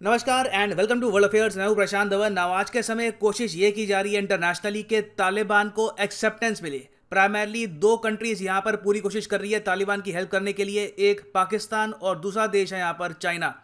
नमस्कार and welcome to world affairs. मैं हूं प्रशांत धवन। नाउ आज के समय कोशिश ये की जा रही है इंटरनेशनली कि तालिबान को एक्सेप्टेंस मिले। प्राइमरली दो कंट्रीज यहां पर पूरी कोशिश कर रही है तालिबान की हेल्प करने के लिए, एक पाकिस्तान और दूसरा देश है यहां पर चाइना।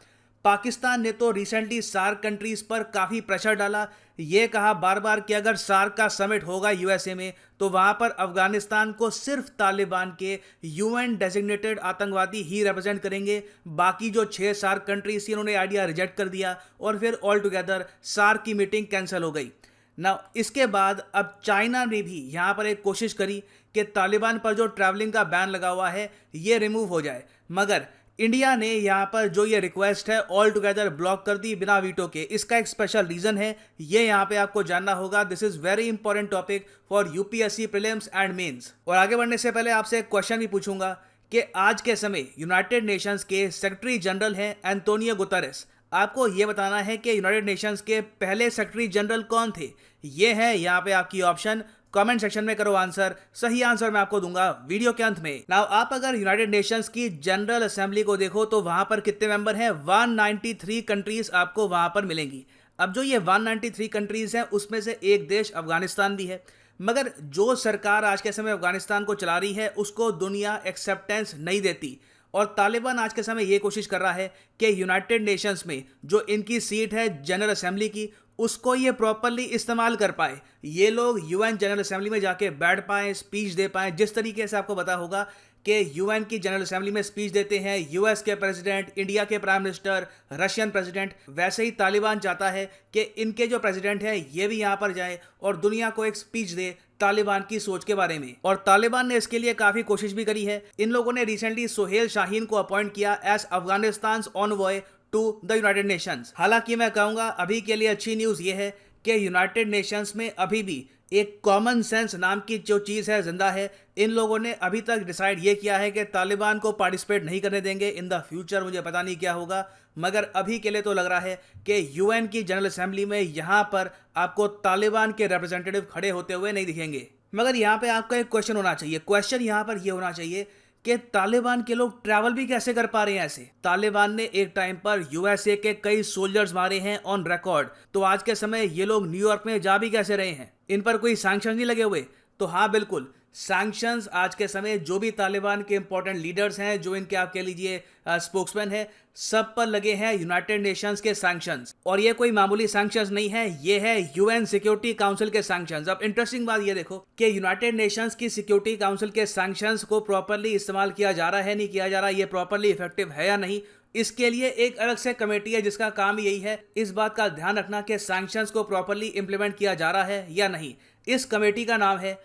पाकिस्तान ने तो रिसेंटली सार्क कंट्रीज पर काफ़ी प्रेशर डाला, ये कहा बार बार कि अगर सार्क का समिट होगा यूएसए में तो वहां पर अफगानिस्तान को सिर्फ तालिबान के यूएन डेजिग्नेटेड आतंकवादी ही रिप्रेजेंट करेंगे। बाकी जो 6 सार्क कंट्रीज थी उन्होंने आइडिया रिजेक्ट कर दिया और फिर ऑल टुगेदर सार्क की मीटिंग कैंसिल हो गई ना। इसके बाद अब चाइना ने भी यहां पर एक कोशिश करी कि तालिबान पर जो ट्रैवलिंग का बैन लगा हुआ है ये रिमूव हो जाए, मगर इंडिया ने यहाँ पर जो ये रिक्वेस्ट है ऑल टुगेदर ब्लॉक कर दी बिना वीटो के। इसका एक स्पेशल रीजन है, ये यहाँ पे आपको जानना होगा। This is very important topic for UPSC prelims and mains. और आगे बढ़ने से पहले आपसे एक क्वेश्चन भी पूछूंगा कि आज के समय यूनाइटेड नेशंस के सेक्रेटरी जनरल हैं एंटोनियो गुतेरेस। आपको ये बताना है कि यूनाइटेड नेशंस के पहले सेक्रेटरी जनरल कौन थे। ये है यहाँ पे आपकी ऑप्शन। कमेंट सेक्शन में करो आंसर, सही आंसर मैं आपको दूंगा वीडियो के अंत में। नाउ आप अगर यूनाइटेड नेशंस की जनरल असेंबली को देखो तो वहां पर कितने मेंबर हैं, 193 कंट्रीज आपको वहां पर मिलेंगी। अब जो ये 193 कंट्रीज हैं उसमें से एक देश अफगानिस्तान भी है, मगर जो सरकार आज के समय अफगानिस्तान को चला रही है उसको दुनिया एक्सेप्टेंस नहीं देती। और तालिबान आज के समय ये कोशिश कर रहा है कि यूनाइटेड नेशंस में जो इनकी सीट है जनरल असेंबली की उसको ये प्रॉपरली इस्तेमाल कर पाए, ये लोग यूएन जनरल असेंबली में जाके बैठ पाएँ, स्पीच दे पाएँ। जिस तरीके से आपको पता होगा कि यूएन की जनरल असेंबली में स्पीच देते हैं यूएस के प्रेसिडेंट, इंडिया के प्राइम मिनिस्टर, रशियन प्रेसिडेंट, वैसे ही तालिबान चाहता है कि इनके जो प्रेसिडेंट है ये भी यहाँ पर जाए और दुनिया को एक स्पीच दे तालिबान की सोच के बारे में। और तालिबान ने इसके लिए काफी कोशिश भी करी है। इन लोगों ने रिसेंटली सोहेल शाहीन को अपॉइंट किया as Afghanistan envoy to the United Nations. हालांकि मैं कहूंगा अभी के लिए अच्छी न्यूज ये है कि यूनाइटेड नेशंस में अभी भी एक कॉमन सेंस नाम की जो चीज़ है जिंदा है। इन लोगों ने अभी तक डिसाइड ये किया है कि तालिबान को पार्टिसिपेट नहीं करने देंगे। इन द फ्यूचर मुझे पता नहीं क्या होगा, मगर अभी के लिए तो लग रहा है कि यूएन की जनरल असेंबली में यहाँ पर आपको तालिबान के रिप्रेजेंटेटिव खड़े होते हुए नहीं दिखेंगे। मगर यहाँ पे आपका एक क्वेश्चन होना चाहिए, क्वेश्चन यहाँ पर ये होना चाहिए कि तालिबान के लोग ट्रैवल भी कैसे कर पा रहे हैं ऐसे। तालिबान ने एक टाइम पर यूएसए के कई सोल्जर्स मारे हैं ऑन रिकॉर्ड, तो आज के समय ये लोग न्यूयॉर्क में जा भी कैसे रहे हैं? इन पर कोई सैंक्शन नहीं लगे हुए? तो हाँ बिल्कुल, सैंक्शंस आज के समय जो भी तालिबान के इंपॉर्टेंट लीडर्स हैं, जो इनके आप कह लीजिए स्पोक्समैन है, सब पर लगे हैं यूनाइटेड नेशंस के सैंक्शंस। और ये कोई मामूली सैंक्शंस नहीं है, ये है यूएन सिक्योरिटी काउंसिल के सैंक्शंस। अब इंटरेस्टिंग बात ये देखो कि यूनाइटेड नेशंस की सिक्योरिटी काउंसिल के सैंक्शंस को प्रॉपरली इस्तेमाल किया जा रहा है नहीं किया जा रहा, ये प्रॉपरली इफेक्टिव है या नहीं, इसके लिए एक अलग से कमेटी है जिसका काम यही है इस बात का ध्यान रखना कि सैंक्शंस को प्रॉपरली इंप्लीमेंट किया जा रहा है या नहीं। इस कमेटी का नाम है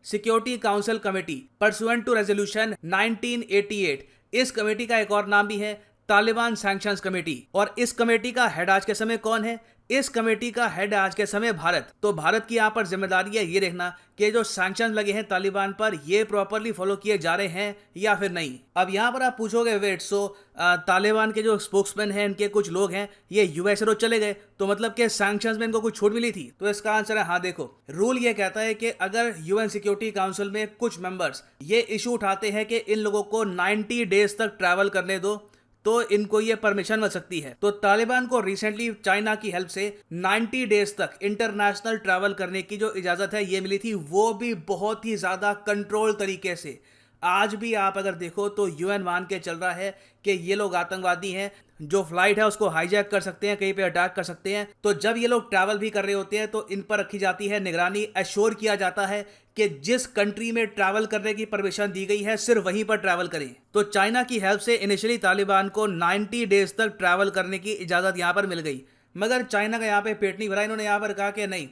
security council committee pursuant to resolution 1988। इस कमेटी का एक और नाम भी है तालिबान सैंक्शंस कमेटी। और इस कमेटी का हेड आज के समय कौन है? इस कमेटी का हेड आज के समय भारत। तो भारत की यहाँ पर जिम्मेदारी है ये देखना कि जो सैंक्शंस लगे हैं तालिबान पर ये प्रॉपरली फॉलो किए जा रहे हैं या फिर नहीं। अब यहाँ पर आप पूछोगे वेट, सो तालिबान के जो स्पोक्समैन हैं, इनके कुछ लोग हैं, ये यूएसए रोज चले गए, तो मतलब कि सैंक्शंस में इनको कुछ छूट मिली थी? तो इसका आंसर है हाँ। देखो, रूल ये कहता है कि अगर यूएन सिक्योरिटी काउंसिल में कुछ मेंबर्स ये इशू उठाते हैं कि इन लोगों को 90 डेज तक ट्रैवल करने दो, तो इनको ये परमिशन मिल सकती है। तो तालिबान को रिसेंटली चाइना की हेल्प से 90 डेज तक इंटरनेशनल ट्रैवल करने की जो इजाजत है ये मिली थी, वो भी बहुत ही ज्यादा कंट्रोल तरीके से। आज भी आप अगर देखो तो यूएन मान के चल रहा है कि ये लोग आतंकवादी हैं, जो फ्लाइट है उसको हाईजैक कर सकते हैं, कहीं पे अटैक कर सकते हैं। तो जब ये लोग ट्रैवल भी कर रहे होते हैं तो इन पर रखी जाती है निगरानी, एश्योर किया जाता है कि जिस कंट्री में ट्रैवल करने की परमिशन दी गई है सिर्फ वहीं पर ट्रैवल करें। तो चाइना की हेल्प से इनिशियली तालिबान को 90 डेज तक ट्रैवल करने की इजाजत यहाँ पर मिल गई, मगर चाइना का यहाँ पे पेट नहीं भरा। इन्होंने यहाँ पर कहा कि नहीं,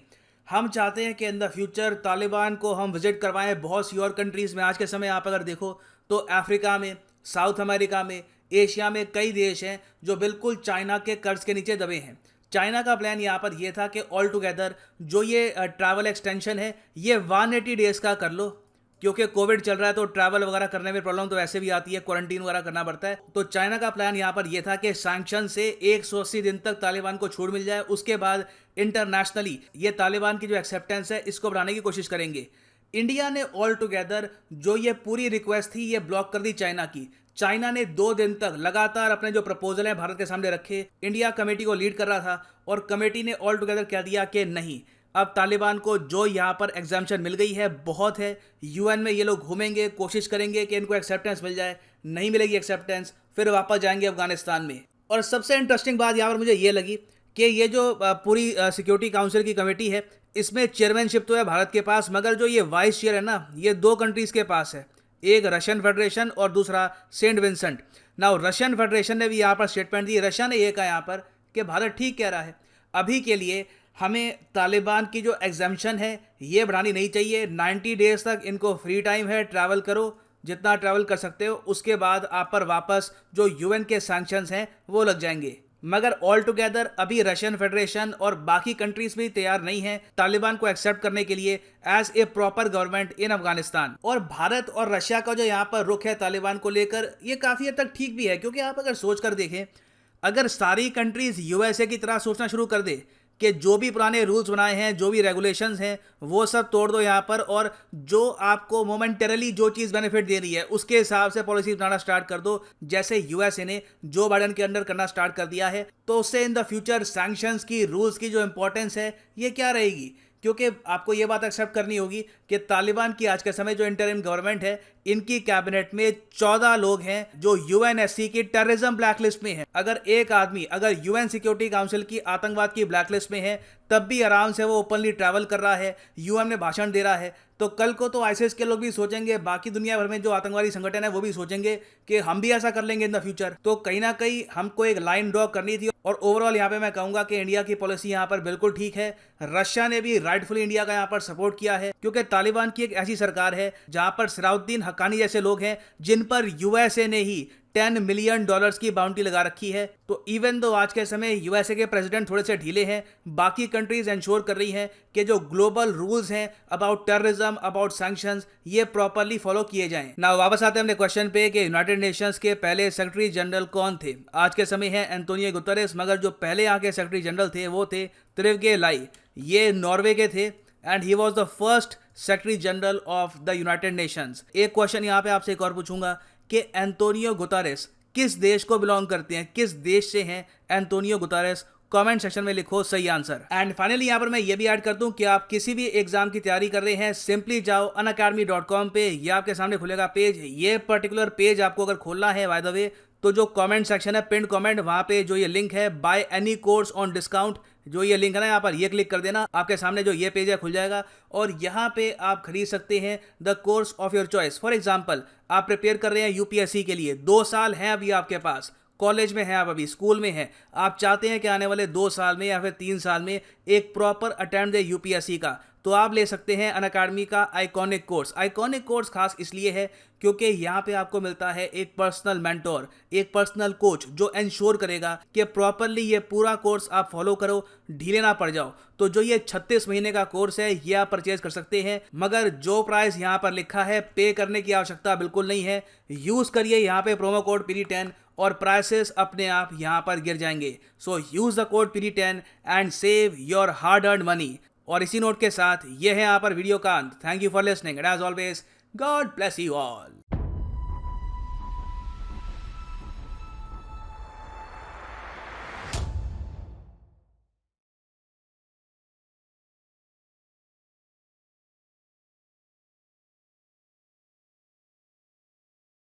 हम चाहते हैं कि इन द फ्यूचर तालिबान को हम विजिट करवाएं बहुत सी और कंट्रीज़ में। आज के समय आप अगर देखो तो अफ्रीका में, साउथ अमेरिका में, एशिया में कई देश हैं जो बिल्कुल चाइना के कर्ज के नीचे दबे हैं। चाइना का प्लान यहाँ पर यह था कि ऑल टुगेदर जो ये ट्रैवल एक्सटेंशन है ये 180 डेज का कर लो, क्योंकि कोविड चल रहा है तो ट्रैवल वगैरह करने में प्रॉब्लम तो वैसे भी आती है, क्वारंटीन वगैरह करना पड़ता है। तो चाइना का प्लान यहाँ पर यह था कि सैंक्शन से 180 दिन तक तालिबान को छूट मिल जाए, उसके बाद इंटरनेशनली ये तालिबान की जो एक्सेप्टेंस है इसको बढ़ाने की कोशिश करेंगे। इंडिया ने ऑल टुगेदर जो ये पूरी रिक्वेस्ट थी ये ब्लॉक कर दी चाइना की। चाइना ने 2 दिन तक लगातार अपने जो प्रपोजल है भारत के सामने रखे। इंडिया कमेटी को लीड कर रहा था और कमेटी ने ऑल टुगेदर कह दिया कि नहीं, अब तालिबान को जो यहाँ पर एग्जाम्पशन मिल गई है बहुत है। यूएन में ये लोग घूमेंगे, कोशिश करेंगे कि इनको एक्सेप्टेंस मिल जाए, नहीं मिलेगी एक्सेप्टेंस, फिर वापस जाएंगे अफगानिस्तान में। और सबसे इंटरेस्टिंग बात यहाँ पर मुझे ये लगी कि ये जो पूरी सिक्योरिटी काउंसिल की कमेटी है, इसमें चेयरमैनशिप तो है भारत के पास, मगर जो ये वाइस चेयर है ना, ये 2 कंट्रीज़ के पास है, एक रशियन फेडरेशन और दूसरा Saint Vincent. Now Russian federation ने भी यहाँ पर स्टेटमेंट दी। रशिया ने ये कहा यहाँ पर कि भारत ठीक कह रहा है, अभी के लिए हमें तालिबान की जो एग्जाम्पशन है ये बढ़ानी नहीं चाहिए। 90 डेज तक इनको फ्री टाइम है, ट्रैवल करो जितना ट्रैवल कर सकते हो, उसके बाद आप पर वापस जो यूएन के सैंक्शंस हैं वो लग जाएंगे। मगर ऑल टुगेदर अभी रशियन फेडरेशन और बाकी कंट्रीज भी तैयार नहीं है तालिबान को एक्सेप्ट करने के लिए as a proper government in Afghanistan. और भारत और रशिया का जो यहाँ पर रुख है तालिबान को लेकर, ये काफ़ी हद तक ठीक भी है, क्योंकि आप अगर सोच कर देखें, अगर सारी कंट्रीज यूएसए की तरह सोचना शुरू कर दे कि जो भी पुराने रूल्स बनाए हैं, जो भी रेगुलेशंस हैं, वो सब तोड़ दो यहाँ पर, और जो आपको मोमेंटरली जो चीज़ बेनिफिट दे रही है उसके हिसाब से पॉलिसी बनाना स्टार्ट कर दो, जैसे यूएसए ने जो बाइडेन के अंडर करना स्टार्ट कर दिया है, तो उससे इन द फ्यूचर सैंक्शंस की, रूल्स की जो इंपॉर्टेंस है ये क्या रहेगी। क्योंकि आपको ये बात एक्सेप्ट करनी होगी कि तालिबान की आज के समय जो इंटरिम गवर्नमेंट है, इनकी कैबिनेट में 14 लोग हैं जो यूएनएससी की टेररिज्म ब्लैकलिस्ट में है। अगर एक आदमी अगर यूएन सिक्योरिटी काउंसिल की आतंकवाद की ब्लैकलिस्ट में है, तब भी आराम से वो ओपनली ट्रैवल कर रहा है, यूएन में भाषण दे रहा है, तो कल को तो आईएसआईएस के लोग भी सोचेंगे, बाकी दुनिया भर में जो आतंकवादी संगठन है वो भी सोचेंगे कि हम भी ऐसा कर लेंगे इन द फ्यूचर। तो कहीं ना कहीं हमको एक लाइन ड्रॉ करनी थी। और ओवरऑल यहाँ पे मैं कहूंगा कि इंडिया की पॉलिसी यहाँ पर बिल्कुल ठीक है। रशिया ने भी राइटफुली इंडिया का यहाँ पर सपोर्ट किया है, क्योंकि तालिबान की एक ऐसी सरकार है जहां पर सिराउद्दीन हक्कानी जैसे लोग हैं जिन पर यूएसए ने ही $10 मिलियन की बाउंटी लगा रखी है। तो इवन दो आज के समय यूएसए के प्रेसिडेंट थोड़े से ढीले हैं, बाकी कंट्रीज इंश्योर कर रही हैं कि जो ग्लोबल रूल्स हैं अबाउट टेररिज्म, अबाउट सैंक्शंस, ये प्रॉपरली फॉलो किए जाएं। ना वापस आते हैं अपने क्वेश्चन पे कि यूनाइटेड नेशंस के पहले सेक्रेटरी जनरल कौन थे। आज के समय है एंटोनियो गुतेरेस, मगर जो पहले यहाँ के सेक्रेटरी जनरल थे वो थे त्रिवगे लाई। ये नॉर्वे के थे and he was the first secretary general of the United Nations. एक क्वेश्चन यहाँ पे आपसे एक और पूछूंगा कि एंटोनियो गुतेरेस किस देश को बिलोंग करते हैं, किस देश से हैं एंटोनियो गुतेरेस। कमेंट सेक्शन में लिखो सही आंसर। एंड फाइनली यहाँ पर मैं ये भी ऐड कर दूं कि आप किसी भी एग्जाम की तैयारी कर रहे हैं, सिंपली जाओ unacademy.com पे, ये आपके सामने खुलेगा पेज। ये पर्टिकुलर पेज आपको अगर खोलना है बाय द वे, तो जो कमेंट सेक्शन है, पिन कमेंट, वहां पे जो ये लिंक है by any course on discount, जो ये लिंक है ना यहाँ पर, ये क्लिक कर देना, आपके सामने जो ये पेज है खुल जाएगा और यहाँ पे आप खरीद सकते हैं the course of your choice. For example आप प्रिपेयर कर रहे हैं यूपीएससी के लिए, 2 साल हैं अभी आपके पास, कॉलेज में हैं आप, अभी स्कूल में हैं, आप चाहते हैं कि आने वाले 2 साल में या फिर 3 साल में एक प्रॉपर अटेम्प्ट दे यूपीएससी का, तो आप ले सकते हैं अनअकैडमी का आइकॉनिक कोर्स। आइकॉनिक कोर्स खास इसलिए है क्योंकि यहाँ पे आपको मिलता है एक पर्सनल मेंटोर, एक पर्सनल कोच जो इंश्योर करेगा कि प्रॉपरली ये पूरा कोर्स आप फॉलो करो, ढीले ना पड़ जाओ। तो जो ये 36 महीने का कोर्स है ये आप परचेज कर सकते हैं, मगर जो प्राइस यहाँ पर लिखा है पे करने की आवश्यकता बिल्कुल नहीं है। यूज़ करिए यहाँ पे प्रोमो कोड PD10 और प्राइसेस अपने आप यहाँ पर गिर जाएंगे। So use the code PD10 and save your hard earned money. और इसी नोट के साथ ये है यहाँ पर वीडियो का अंत। Thank you for listening and as always God bless you all.